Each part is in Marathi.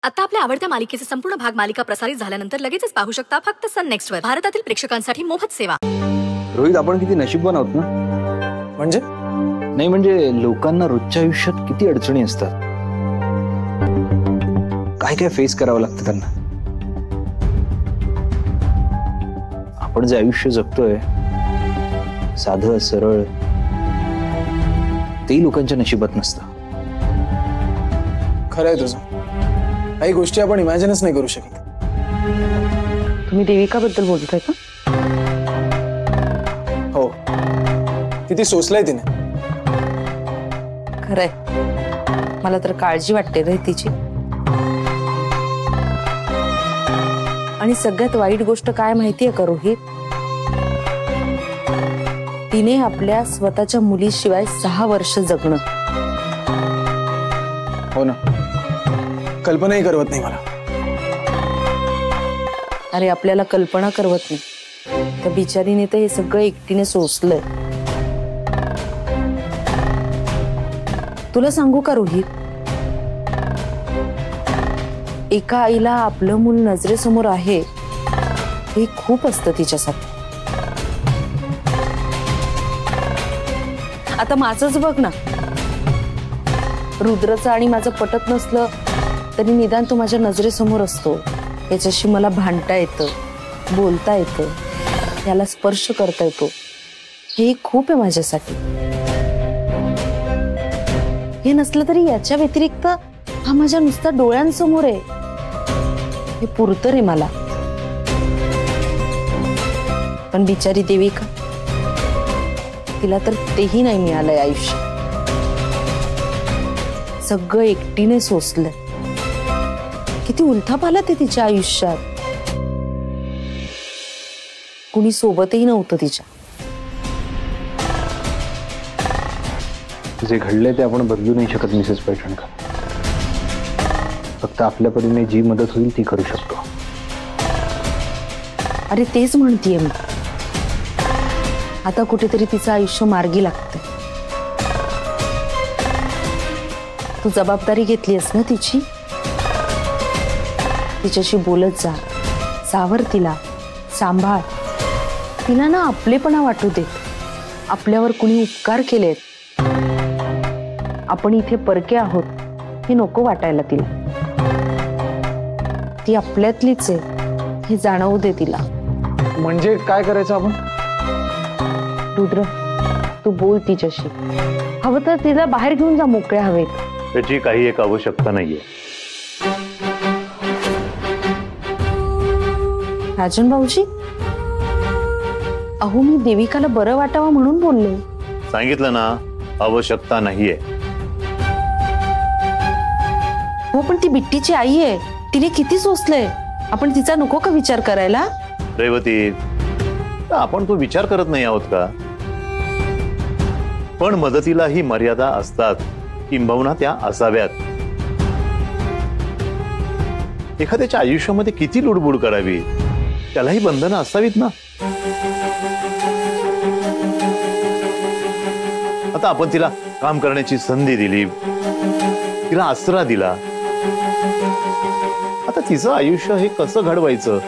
आता आपल्या आवडत्या मालिकेचे संपूर्ण भाग मालिका प्रसारित झाल्यानंतर लगेचच पाहू शकता फक्त सन नेक्स्ट वर. भारतातील प्रेक्षकांसाठी मोफत सेवा. रोहित, आपण किती नशीबवान आहोत ना. म्हणजे नाही म्हणजे लोकांना रोजच्या आयुष्यात किती अडचणी असतात, काय काय फेस करावं लागतं त्यांना. आपण जे आयुष्य जगतोय साधं सरळ, तेही लोकांच्या नशिबात नसतं. खरंय तुझं. काही गोष्टी आपण इमॅजिनच नाही करू शकत. तुम्ही देविका बद्दल बोलताय का? हो, किती सोसलंय तिने. खरंय, मला तर काळजी वाटते रे तिची. आणि सगळ्यात वाईट गोष्ट काय माहितीये का रोहित, तिने आपल्या स्वतःच्या मुलीशिवाय 6 वर्ष जगणं. हो ना, कल्पनाही करवत नाही मला. अरे आपल्याला कल्पना करवत नाही, त्या बिचारीने तर हे सगळं एकटीने सोसलंय. तुला सांगू का रोहित, एका आईला आपलं मूल नजरेसमोर आहे हे खूप असतं तिच्यासाठी. आता माझंच बघ ना, रुद्रचं आणि माझं पटत नसलं तरी निदान तो माझ्या नजरेसमोर असतो. याच्याशी मला भांडता येतं, बोलता येतं, त्याला स्पर्श करता येतो. हे खूप आहे माझ्यासाठी. हे नसलं तरी याच्या व्यतिरिक्त हा माझ्या नुसता डोळ्यांसमोर आहे, हे पुरतं रे मला. पण बिचारी देविका, तिला तर तेही नाही मिळालंय आयुष्य. सगळं एकटीने सोसलंय. किती उलथापालथ आहे तिच्या आयुष्यात. कुणी सोबतही नव्हतं तिच्या. जे घडले ते आपण बदलू नाही शकत मिसेस पैठणकर. फक्त आपल्या परीने जी मदत होईल ती करू शकतो. अरे तेच म्हणतीये मी. आता कुठेतरी तिचं आयुष्य मार्गी लागतं. तू जबाबदारी घेतलीस ना तिची. तिच्याशी बोलत जा, सावर तिला, सांभाळ. तिला ना आपलेपणा वाटू देत. आपल्यावर कुणी उपकार केलेत, आपण इथे परके आहोत हे नको वाटायला तिला. ती आपल्यातलीच आहे हे जाणवू दे तिला. म्हणजे काय करायचं आपण? रुद्र, तू बोल तिच्याशी. हवं तर तिला बाहेर घेऊन जा मोकळ्या हवेत. त्याची काही एक आवश्यकता नाहीये. राजन भाऊजी, अहो मी देविकाला बरं वाटावं म्हणून बोलले. सांगितलं ना, आवश्यकता नाहीये. हो पण ती बिट्टीची आई आहे, तिने किती सोसलंय. आपण तिचा नको का विचार करायला? रेवती, आपण तो विचार करत नाही आहोत का? पण मदतीलाही मर्यादा असतात, किंबहुना त्या असाव्यात. एखाद्याच्या आयुष्यामध्ये किती लुडबुड करावी, त्यालाही बंधनं असावीत ना. आता आपण तिला काम करण्याची संधी दिली, तिला आसरा दिला. आता तिचं आयुष्य हे कसं घडवायचं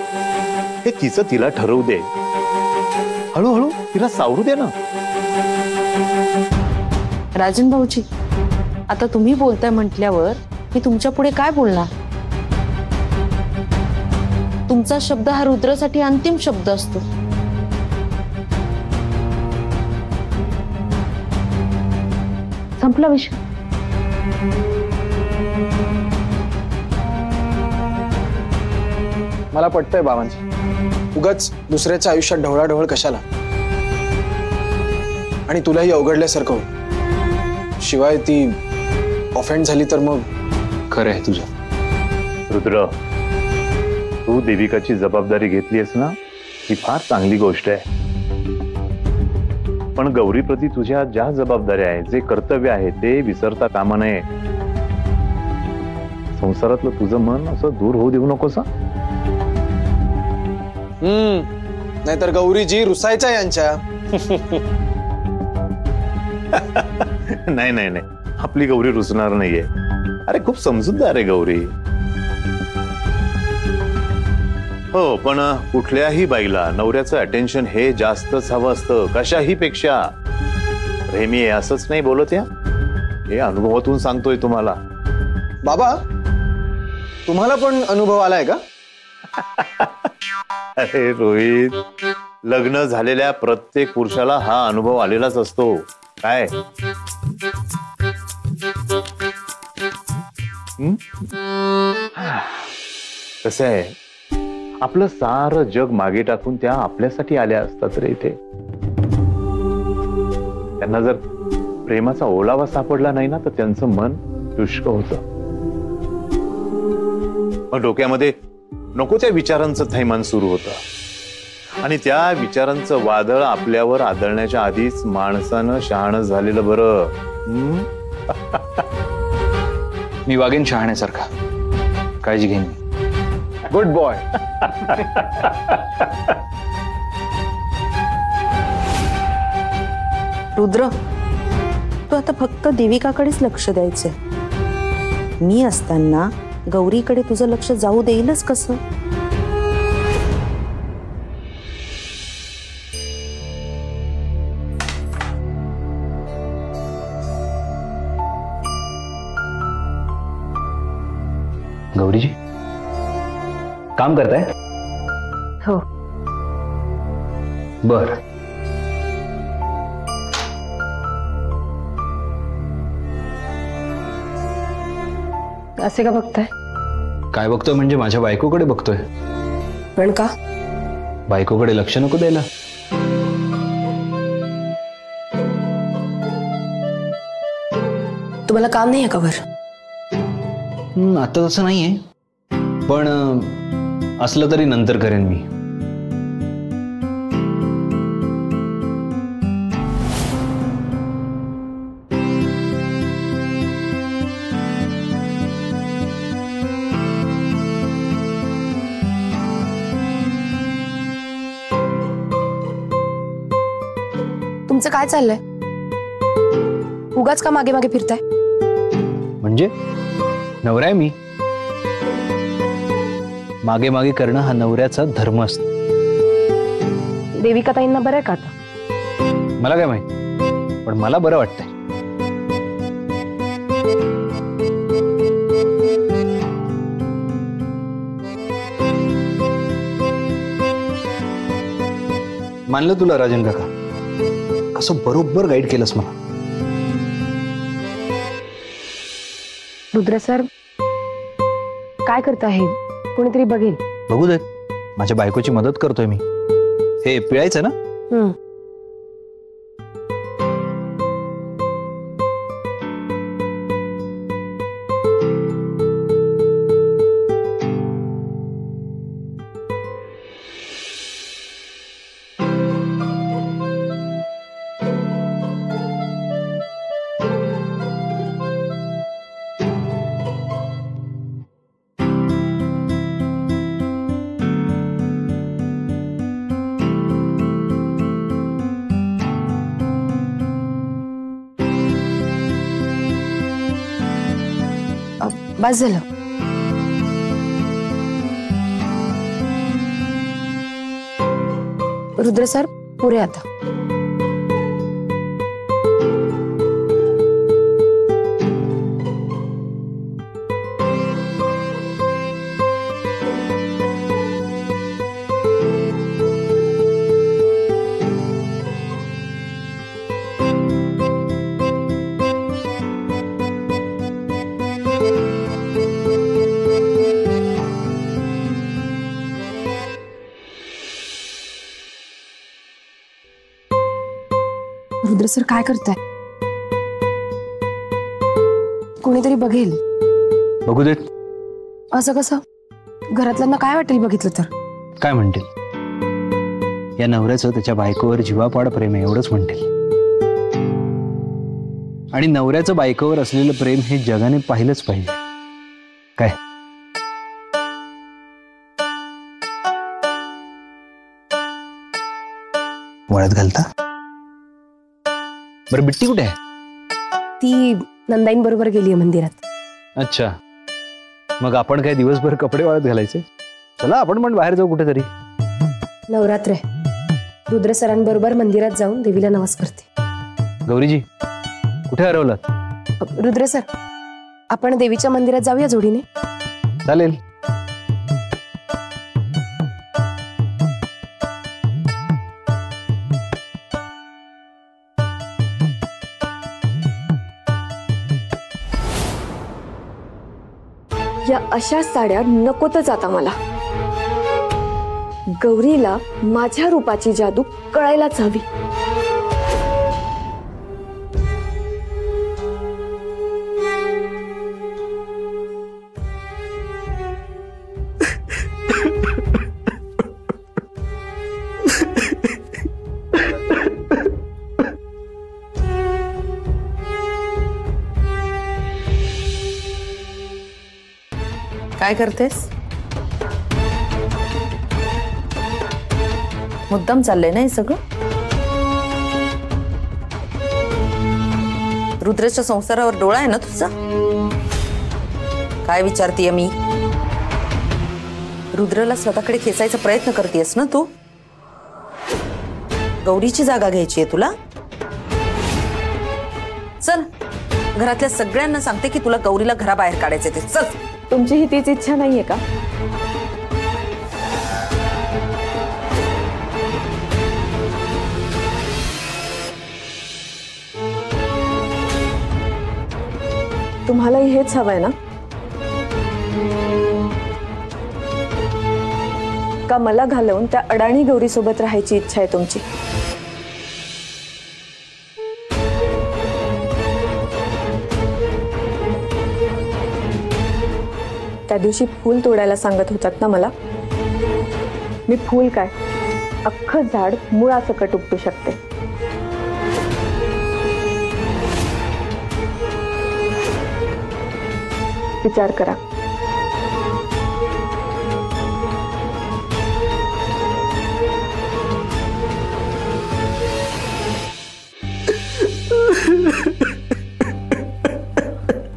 हे तिचं तिला ठरवू दे. हळूहळू तिला सावरू दे ना. राजन भाऊजी, आता तुम्ही बोलताय म्हटल्यावर मी तुमच्या पुढे काय बोलणार? तुमचा शब्द हा रुद्रासाठी अंतिम शब्द असतो. संपला विषय. मला पटतंय बाबांची. उगाच दुसऱ्याच्या आयुष्यात ढवळाढवळ कशाला. आणि तुलाही अवघडल्यासारखं होईल. शिवाय ती ऑफेंड झाली तर मग. खरं आहे तुझं. रुद्र, तू देविकाची जबाबदारी घेतलीस ना, ही फार चांगली गोष्ट आहे. पण गौरीप्रती तुझ्या ज्या जबाबदाऱ्या आहेत, जे कर्तव्य आहे, ते विसरता कामा नये. संसारातलं तुझं मन असं दूर होऊ देऊ नकोस. नाहीतर गौरीजी रुसायच्या यांच्या. नाही नाही नाही, आपली गौरी रुसणार नाहीये. अरे खूप समजूतदार आहे गौरी. हो, पण कुठल्याही बाईला नवऱ्याचं अटेन्शन हे जास्तच हवं असतं, कशाही पेक्षा. प्रेमी आहे असंच नाही बोलत या, हे अनुभवातून सांगतोय तुम्हाला. बाबा, तुम्हाला पण अनुभव आलाय का? अरे रोहित, लग्न झालेल्या प्रत्येक पुरुषाला हा अनुभव आलेलाच असतो. काय कसं आहे, आपलं सारं जग मागे टाकून त्या आपल्यासाठी आल्या असतात रे इथे. त्यांना जर प्रेमाचा ओलावा सापडला नाही ना, तर त्यांचं मन शुष्क होतं. मग डोक्यामध्ये नको त्या विचारांचं थैमान सुरू होतं आणि त्या विचारांचं वादळ आपल्यावर आदळण्याच्या आधीच माणसानं शहाणं झालेलं बरं. मी वागेन शहाण्यासारखा, काळजी घेईन. Good boy. रुद्र, तू आता फक्त देविकाकडेच लक्ष द्यायचंय. मी असताना गौरीकडे तुझं लक्ष जाऊ देईलच कसं? गौरीजी, काम करताय? हो. बर. असे का बघताय? काय बघतोय म्हणजे माझ्या बायकोकडे बघतोय. पण का? बायकोकडे लक्ष नको द्यायला? तुम्हाला काम नाही आहे का वर? आता तसं नाहीये, पण असलं तरी नंतर करेन मी. तुमचं काय चाललंय? उगाच का मागे मागे फिरताय? म्हणजे नवरा आहे मी. मागे मागे करणं हा नवऱ्याचा धर्म असतो. देविका ताईंना बरं आहे का आता? मला काय माहित, पण मला बरं वाटतंय. मानलं तुला राजन काका, कसं बरोबर गाईड केलंस मला. रुद्र सर, काय करता हे? कोणीतरी बघेल. बघू देत, माझ्या बायकोची मदत करतोय मी. हे पिळायचं ना? बस झालं. रुद्र सर, पुरे आता. रुद्र सर, काय करताय? कोणीतरी बघेल. बघू देत. असं कसं? घरातल्यांना काय वाटेल बघितलं तर? काय म्हणतील? या नवऱ्याचं त्याच्या बायकोवर जीवापाड प्रेम आहे एवढंच म्हणतील. आणि नवऱ्याचं बायकोवर असलेलं प्रेम हे जगाने पाहिलंच पाहिजे. काय वळत घालता? बरं, बिट्टी कुठे आहे? ती नंदाईन बरोबर गेलीये मंदिरात. अच्छा, मग आपण काय दिवसभर कपडे वाळत घालायचे? चला आपण पण बाहेर जाऊ कुठेतरी. नवरात्र आहे. रुद्र सरांबरोबर मंदिरात जाऊन देवीला नवस करते. गौरीजी कुठे हरवलात? रुद्र सर, आपण देवीच्या मंदिरात जाऊया जोडीने. चालेल. या अशा साड्या नकोतच आता मला. गौरीला माझ्या रूपाची जादू कळायलाच हवी. काय करतेस? मुद्दाम चाललंय ना हे सगळं? रुद्राच्या संसारावर डोळा आहे ना तुझा? काय विचारतीये मी? रुद्रला स्वतःकडे खेचायचा प्रयत्न करतेस ना तू? गौरीची जागा घ्यायची आहे तुला? चल, घरातल्या सगळ्यांना सांगते की तुला गौरीला घराबाहेर काढायचे ते. चल. तुमची ही तीच इच्छा नाहीये का? तुम्हालाही हेच हवंय ना? का मला घालवून त्या अडाणी गौरी सोबत राहायची इच्छा आहे तुमची? त्या दिवशी फूल तोडायला सांगत होतात ना मला. मी फूल काय अख्खं झाड मुळासकट उपटू शकते. विचार करा.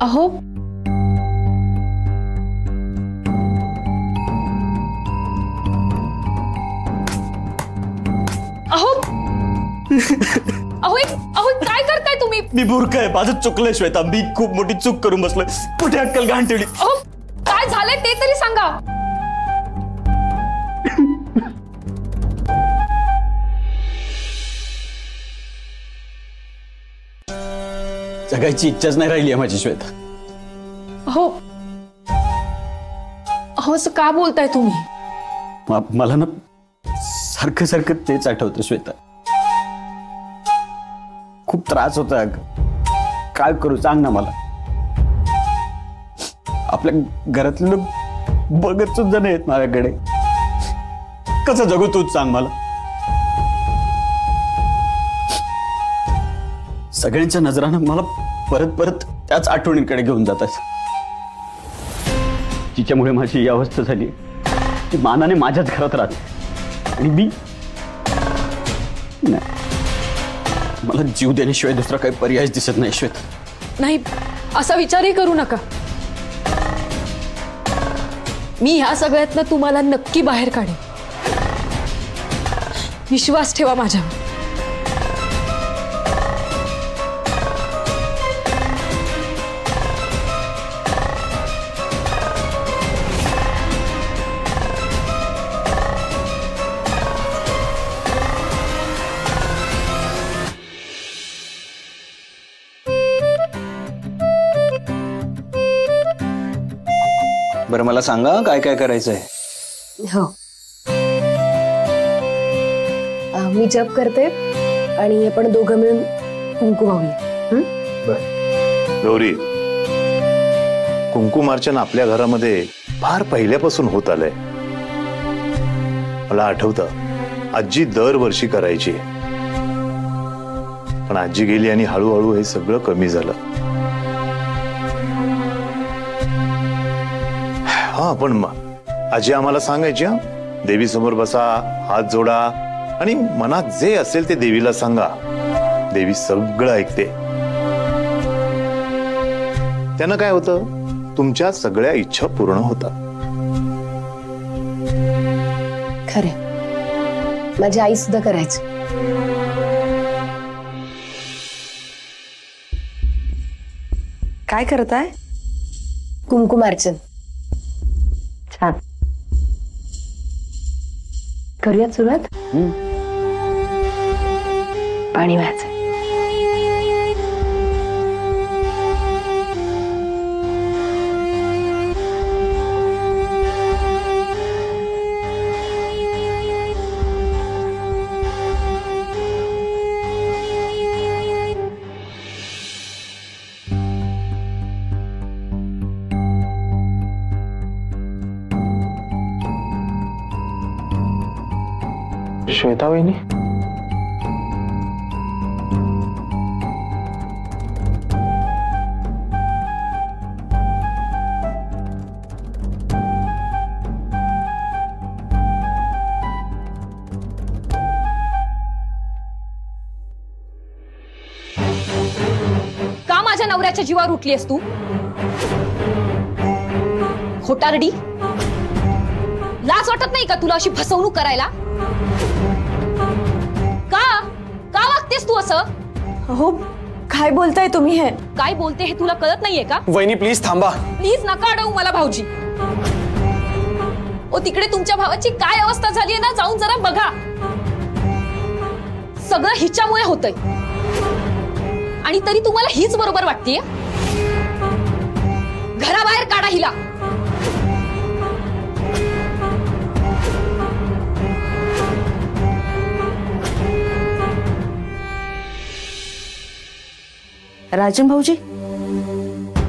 अहो, अहो काय करताय तुम्ही? मी मूर्ख आहे, माझं चुकलंय श्वेता. मी खूप मोठी चूक करून बसलोय. कुठे अक्कल घाण ठेवली? अहो काय झालंय ते तरी सांगा. जगायची इच्छाच नाही राहिली आहे माझी श्वेता. अहो असं का बोलताय तुम्ही? मला ना सारखं सारखं तेच आठवतं श्वेता. खूप त्रास होता. काय करू सांग ना मला. आपल्या घरातलं बघत सुद्धा नाही येत माझ्याकडे. कसं जगू तूच सांग मला. सगळ्यांच्या नजरानं मला परत परत त्याच आठवणींकडे घेऊन जातात, जिच्यामुळे माझी ही अवस्था झाली. ती मानाने माझ्याच घरात राहते आणि मी नाही. मला जीव देण्याशिवाय दुसरा काही पर्यायच दिसत नाही श्वेता. नाही, असा विचारही करू नका. मी ह्या सगळ्यातनं तुम्हाला नक्की बाहेर काढेन. विश्वास ठेवा माझ्यावर. बरं मला सांगा काय काय करायचंय? हो, मी जप करते आणि आपण दोघं मिळून कुंकू वाहूया. गौरी, कुंकुमार्चन आपल्या घरामध्ये फार पहिल्यापासून होत आलंय. मला आठवतं आजी दरवर्षी करायची, पण आजी गेली आणि हळूहळू हे सगळं कमी झालं. हा, पण आजी आम्हाला सांगायची, देवी समोर बसा, हात जोडा आणि मनात जे असेल ते देवीला सांगा. देवी सगळं ऐकते. त्यानं काय होतं, तुमच्या सगळ्या इच्छा पूर्ण होतात. खरे, माझी आई सुद्धा करायची. काय करताय? कुंकुमार्चन. छान. करूयात सुरुवात. पाणी व्हायचं. श्वेता वहिनी, का माझ्या नवऱ्याच्या जीवावर उठलीस तू? खोटारडी, लाज वाटत नाही का तुला अशी फसवणूक करायला? का वागतेस तू असं? हो, काय बोलताय तुम्ही? हे काय बोलते हे तुला कळत नाहीये का? वहिनी प्लीज थांबा. प्लीज नका अडवू मला भाऊजी. ओ तिकडे तुमच्या भावाची काय अवस्था झालीये ना, जाऊन जरा बघा. सगळं हिच्यामुळे होतंय आणि तरी तुम्हाला हीच बरोबर वाटतेय? घराबाहेर काढा हिला. राजन भाऊजी,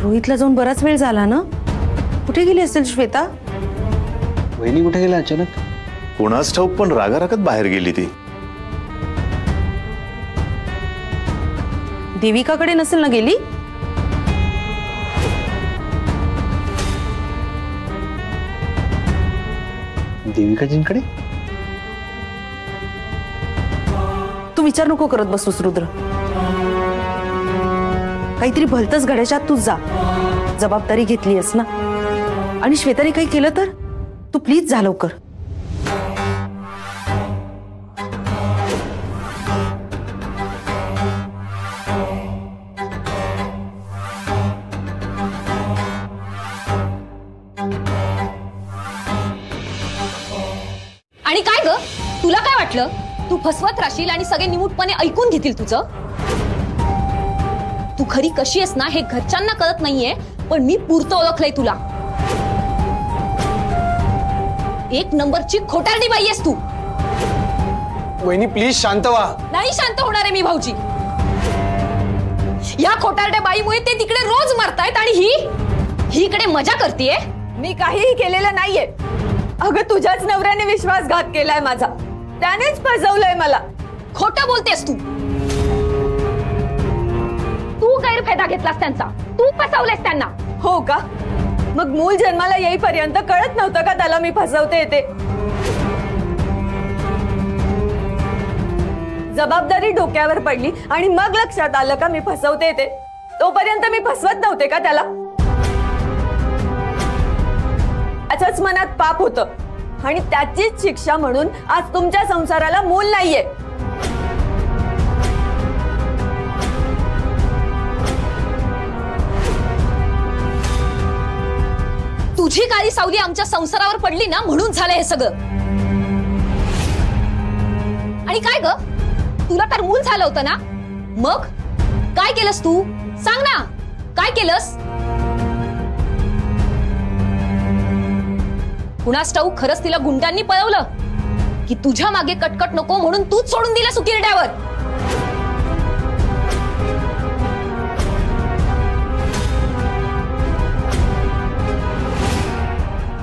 रोहितला जाऊन बराच वेळ झाला ना? कुठे गेली असेल श्वेता? वहिनी कुठे गेला अचानक? कोणाच ठाऊक, पण रागारागात बाहेर गेली ती. देविकाकडे नसेल ना गेली? देविकाजींकडे? तू विचार नको करत बसूस रुद्र. काहीतरी भलतच घड्याच्या आत तू जा. जबाबदारी घेतलीयस ना, आणि श्वेताने काही केलं तर तू प्लीज जा लवकर. आणि काय ग, तुला काय वाटलं तू फसवत राहशील आणि सगळे निमूटपणे ऐकून घेतील तुझं? तू खरी कशी आहेस ना हे घरच्यांना कळत नाहीये, पण मी पुरतं ओळखलंय तुला. एक नंबरची खोटारडी बाई आहेस तू. वहिनी प्लीज शांत व्हा. नाही शांत होणार आहे मी भाऊजी. या खोटारड्या बाईमुळे ते तिकडे रोज मरतायत आणि ही इकडे मजा करतेय. मी काहीही केलेलं नाहीये. अगं तुझ्याच नवऱ्याने विश्वासघात केलाय माझा, त्यानेच फसवलंय मला. खोटं बोलतेस तू. तू गैरफायदा घेतलास त्यांचा, तू फसवलेस त्यांना. हो का? मग मूल जन्माला येईपर्यंत कळत नव्हतं का त्याला मी फसवते ते? जबाबदारी डोक्यावर पडली आणि मग लक्षात आलं का मी फसवते ते. तोपर्यंत मी फसवत नव्हते का त्याला? त्याच्याच मनात पाप होतं आणि त्याचीच शिक्षा म्हणून आज तुमच्या संसाराला मूल नाहीये. तुझी काळी सावली आमच्या संसारावर पडली ना, म्हणून झालं हे सगळं. आणि काय ग, तुला तर मूल झालं होतं ना, मग काय केलंस तू? सांग ना, काय केलंस? कुणास ठाऊक खरंच तिला गुंडांनी पळवलं की तुझ्या मागे कटकट नको म्हणून तूच सोडून दिलं सुकिरड्यावर?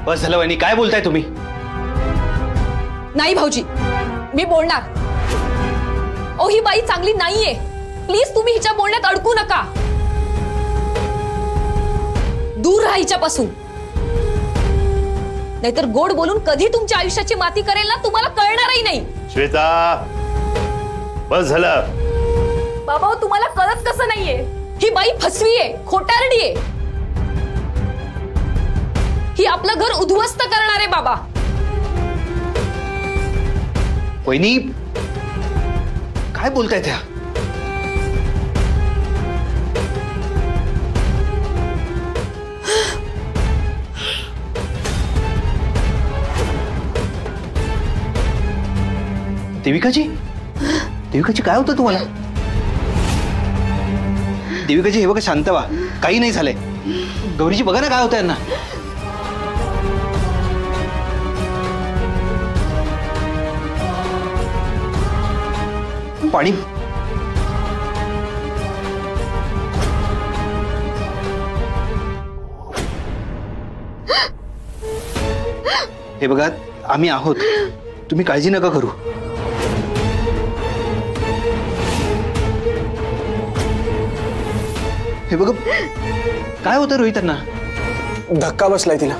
बस झालं वहिनी, काय बोलताय तुम्ही? नाही भाऊजी, मी बोलणार. ओ ही बाई चांगली नाहीये. प्लीज तुम्ही हिच्या बोलण्यात अडकू नका. दूर राहा हिच्यापासून, नाहीतर गोड बोलून कधी तुमच्या आयुष्याची माती करेल ना तुम्हाला कळणारही नाही. श्वेता, बस झालं. बाबा तुम्हाला कळत कसं नाहीये? ही बाई फसवी आहे, खोटारडी आहे. ही आपलं घर उद्ध्वस्त करणार आहे बाबा. वहिनी काय बोलताय त्या? देविकाजी काय होतं तुम्हाला? देविकाजी हे बघा, शांत व्हा, काही नाही झालंय. गौरीजी बघा ना काय होतं यांना. पाणी. हे बघा, आम्ही आहोत, तुम्ही काळजी नका करू. हे बघा काय होतं रोहितांना. धक्का बसलाय तिला.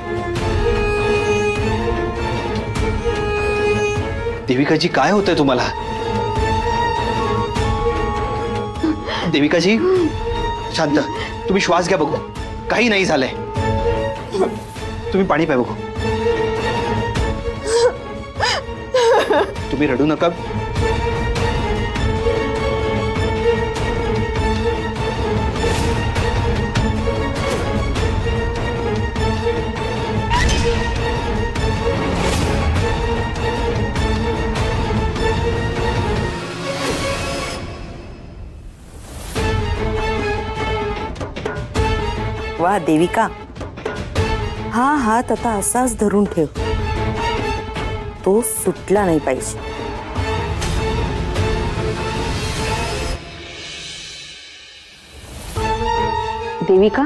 देविकाजी काय होतंय तुम्हाला? देविकाजी शांत, तुम्ही श्वास घ्या बघू, काही नाही झालंय. तुम्ही पाणी प्या बघू. तुम्ही रडू नका. वा देविका, हा हात आता असाच धरून ठेव, तो सुटला नाही पाहिजे. देविका,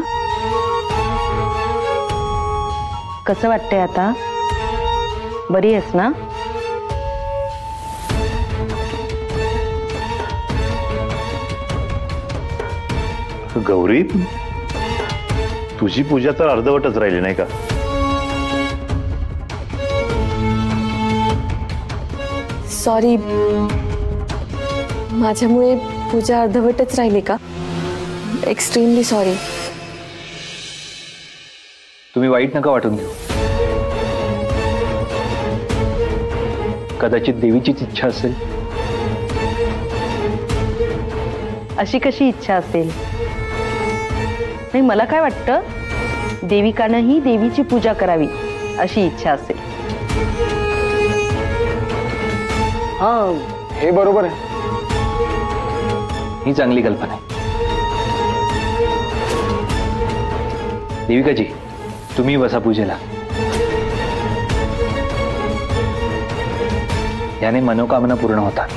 कसं वाटतंय आता? बरी आहेस ना? गौरी, तुझी पूजा तर अर्धवटच राहिली नाही का? सॉरी, माझ्यामुळे पूजा अर्धवटच राहिली का? Extremely sorry. तुम्ही वाईट नका वाटून घेऊ. कदाचित देवीचीच इच्छा असेल. अशी कशी इच्छा असेल? नाही, मला काय वाटतं, देविकानंही देवीची पूजा करावी अशी इच्छा असेल. हा, हे बरोबर आहे. ही चांगली कल्पना आहे. देविकाजी, तुम्ही बसा पूजेला. याने मनोकामना पूर्ण होतात.